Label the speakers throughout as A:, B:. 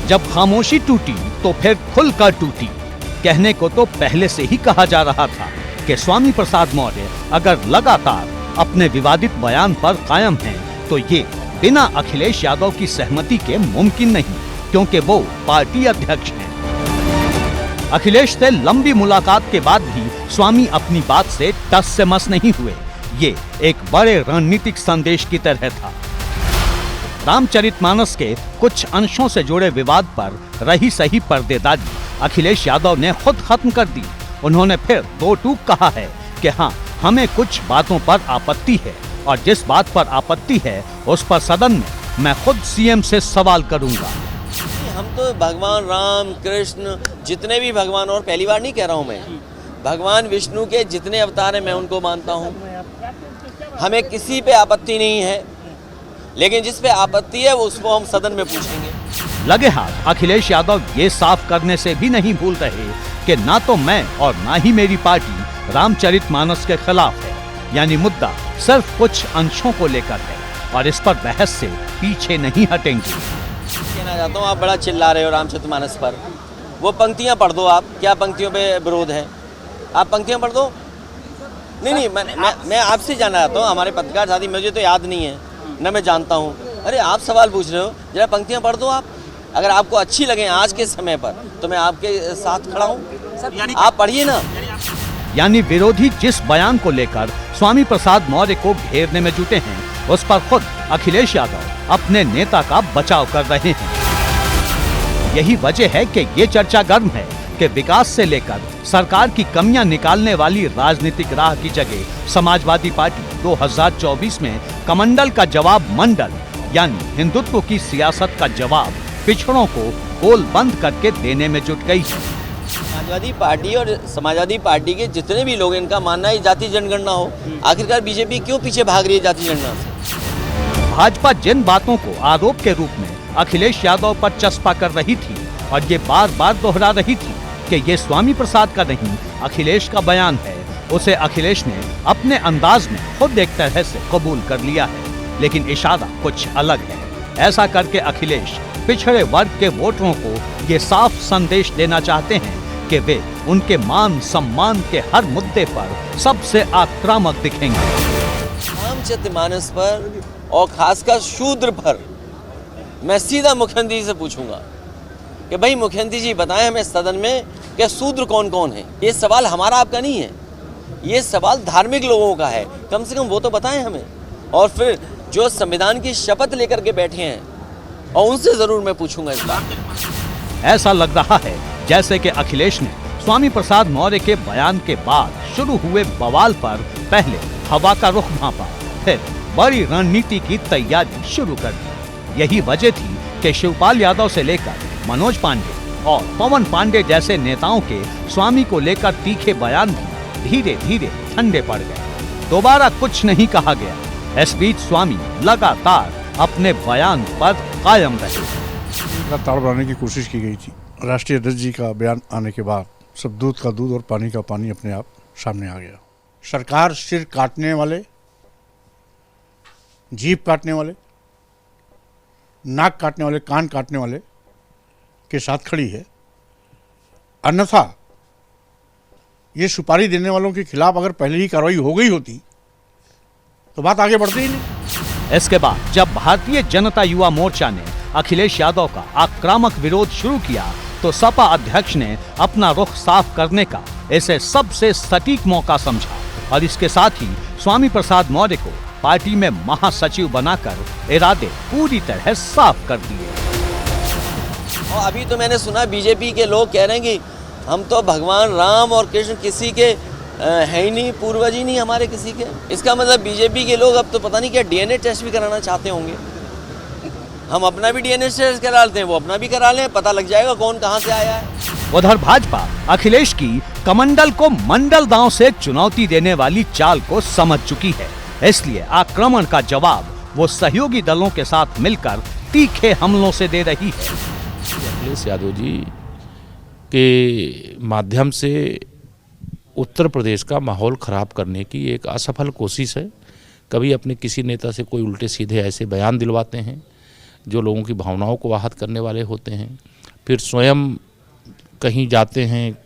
A: जब खामोशी टूटी तो फिर खुलकर टूटी। कहने को तो पहले से ही कहा जा रहा था कि स्वामी प्रसाद मौर्य अगर लगातार अपने विवादित बयान पर कायम हैं, तो ये बिना अखिलेश यादव की सहमति के मुमकिन नहीं, क्योंकि वो पार्टी अध्यक्ष हैं। अखिलेश से लंबी मुलाकात के बाद भी स्वामी अपनी बात से टस से मस नहीं हुए। ये एक बड़े रणनीतिक संदेश की तरह था। रामचरितमानस के कुछ अंशों से जुड़े विवाद पर रही सही पर्देदारी अखिलेश यादव ने खुद खत्म कर दी। उन्होंने फिर दो टूक कहा है कि हाँ, हमें कुछ बातों पर आपत्ति है और जिस बात पर आपत्ति है उस पर सदन में मैं खुद सीएम से सवाल करूंगा।
B: हम तो भगवान राम कृष्ण जितने भी भगवान, और पहली बार नहीं कह रहा हूँ मैं, भगवान विष्णु के जितने अवतार हैं मैं उनको मानता हूँ। हमें किसी पे आपत्ति नहीं है, लेकिन जिस पे आपत्ति है उसको हम सदन में पूछेंगे।
A: लगे हाथ अखिलेश यादव ये साफ करने से भी नहीं भूल रहे कि ना तो मैं और ना ही मेरी पार्टी रामचरितमानस के खिलाफ है, यानी मुद्दा सिर्फ कुछ अंशों को लेकर है और इस पर बहस से पीछे नहीं हटेंगे।
B: कहना चाहता हूँ, आप बड़ा चिल्ला रहे हो रामचरितमानस पर, वो पंक्तियाँ पढ़ दो। आप क्या पंक्तियों पे विरोध है? आप पंक्तियाँ पढ़ दो। नहीं, मैं आपसे जानना चाहता हूँ, हमारे पत्रकार साथी, मुझे तो याद नहीं है, न मैं जानता हूँ। अरे आप सवाल पूछ रहे हो, जरा पंक्तियाँ पढ़ दो आप। अगर आपको अच्छी लगे आज के समय पर तो मैं आपके साथ खड़ा हूँ, आप पढ़िए ना।
A: यानी विरोधी जिस बयान को लेकर स्वामी प्रसाद मौर्य को घेरने में जुटे हैं, उस पर खुद अखिलेश यादव अपने नेता का बचाव कर रहे हैं। यही वजह है कि ये चर्चा गर्म है कि विकास से लेकर सरकार की कमियां निकालने वाली राजनीतिक राह की जगह समाजवादी पार्टी 2024 में कमंडल का जवाब मंडल, यानी हिंदुत्व की सियासत का जवाब पिछड़ों को गोल बंद करके देने में जुट गई है।
B: समाजवादी पार्टी और समाजवादी पार्टी के जितने भी लोग, इनका मानना है जाति जनगणना हो। आखिरकार बीजेपी क्यों पीछे भाग रही है जाति जनगणना से?
A: भाजपा जिन बातों को आरोप के रूप में अखिलेश यादव पर चस्पा कर रही थी और ये बार बार दोहरा रही थी कि ये स्वामी प्रसाद का नहीं अखिलेश का बयान है, उसे अखिलेश ने अपने अंदाज में खुद एक तरह से कबूल कर लिया है। लेकिन इशारा कुछ अलग है। ऐसा करके अखिलेश पिछड़े वर्ग के वोटरों को ये साफ संदेश देना चाहते हैं कि वे उनके मान सम्मान के हर मुद्दे पर सबसे आक्रामक दिखेंगे।
B: रामचरितमानस पर और खासकर शूद्र पर मैं सीधा मुख्यमंत्री से पूछूंगा कि भाई मुख्यमंत्री जी बताएं हमें सदन में कि शूद्र कौन कौन है। ये सवाल हमारा आपका नहीं है, ये सवाल धार्मिक लोगों का है। कम से कम वो तो बताएं हमें। और फिर जो संविधान की शपथ लेकर के बैठे हैं और उनसे जरूर मैं पूछूंगा इस बात।
A: ऐसा लग रहा है जैसे कि अखिलेश ने स्वामी प्रसाद मौर्य के बयान के बाद शुरू हुए बवाल पर पहले हवा का रुख भांपा, फिर बड़ी रणनीति की तैयारी शुरू कर दी। यही वजह थी कि शिवपाल यादव से लेकर मनोज पांडे और पवन पांडे जैसे नेताओं के स्वामी को लेकर तीखे बयान भी धीरे धीरे ठंडे पड़ गए। दोबारा कुछ नहीं कहा गया। इस बीच स्वामी लगातार अपने बयान पर कायम रहे।
C: ताड़ बढ़ाने की कोशिश की गई थी। राष्ट्रीय अध्यक्ष जी का बयान आने के बाद सब दूध का दूध और पानी का पानी अपने आप सामने आ गया। सरकार सिर काटने वाले, जीभ काटने वाले, नाक काटने वाले, कान काटने वाले के साथ खड़ी है। अन्यथा ये सुपारी देने वालों के खिलाफ अगर पहले ही कार्रवाई हो गई होती तो बात आगे बढ़ती ही नहीं।
A: इसके बाद जब भारतीय जनता युवा मोर्चा ने अखिलेश यादव का आक्रामक विरोध शुरू किया तो सपा अध्यक्ष ने अपना रुख साफ करने का इसे सबसे सटीक मौका समझा और इसके साथ ही स्वामी प्रसाद मौर्य को पार्टी में महासचिव बनाकर इरादे पूरी तरह साफ कर दिए।
B: और अभी तो मैंने सुना बीजेपी के लोग कह रहे हैं कि हम तो भगवान राम और कृष्ण किसी के है ही नहीं, पूर्वज ही नहीं हमारे किसी के। इसका मतलब बीजेपी के लोग अब तो पता नहीं क्या डीएनए टेस्ट भी कराना चाहते होंगे। हम अपना भी डीएनए टेस्ट करा लेते हैं, वो अपना भी करा लें, पता लग जाएगा कौन कहां से आया है।
A: उधर भाजपा अखिलेश की कमंडल को मंडल दांव से चुनौती देने वाली चाल को समझ चुकी है, इसलिए आक्रमण का जवाब वो सहयोगी दलों के साथ मिलकर तीखे हमलों से दे रही है।
D: अखिलेश यादव जी के माध्यम से उत्तर प्रदेश का माहौल खराब करने की एक असफल कोशिश है। कभी अपने किसी नेता से कोई उल्टे सीधे ऐसे बयान दिलवाते हैं जो लोगों की भावनाओं को आहत करने वाले होते हैं, फिर स्वयं कहीं जाते हैं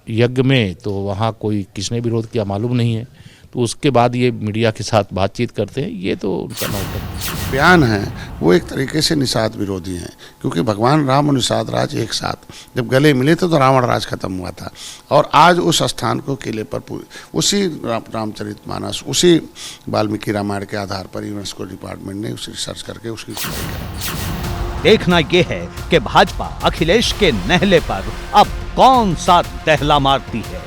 D: यज्ञ में तो वहाँ कोई किसने विरोध किया मालूम नहीं है, तो उसके बाद ये मीडिया के साथ बातचीत करते हैं, ये तो उनका नौकर
E: बयान है वो एक तरीके से निषाद विरोधी हैं, क्योंकि भगवान राम और निषाद राज एक साथ जब गले मिले थे तो रावण राज खत्म हुआ था। और आज उस स्थान को किले पर उसी रामचरितमानस, उसी वाल्मीकि रामायण के आधार पर यूनेस्को डिपार्टमेंट ने उसे रिसर्च करके उसकी
A: देखना यह है कि भाजपा अखिलेश के नहले पर अब कौन सा दहला मारती है।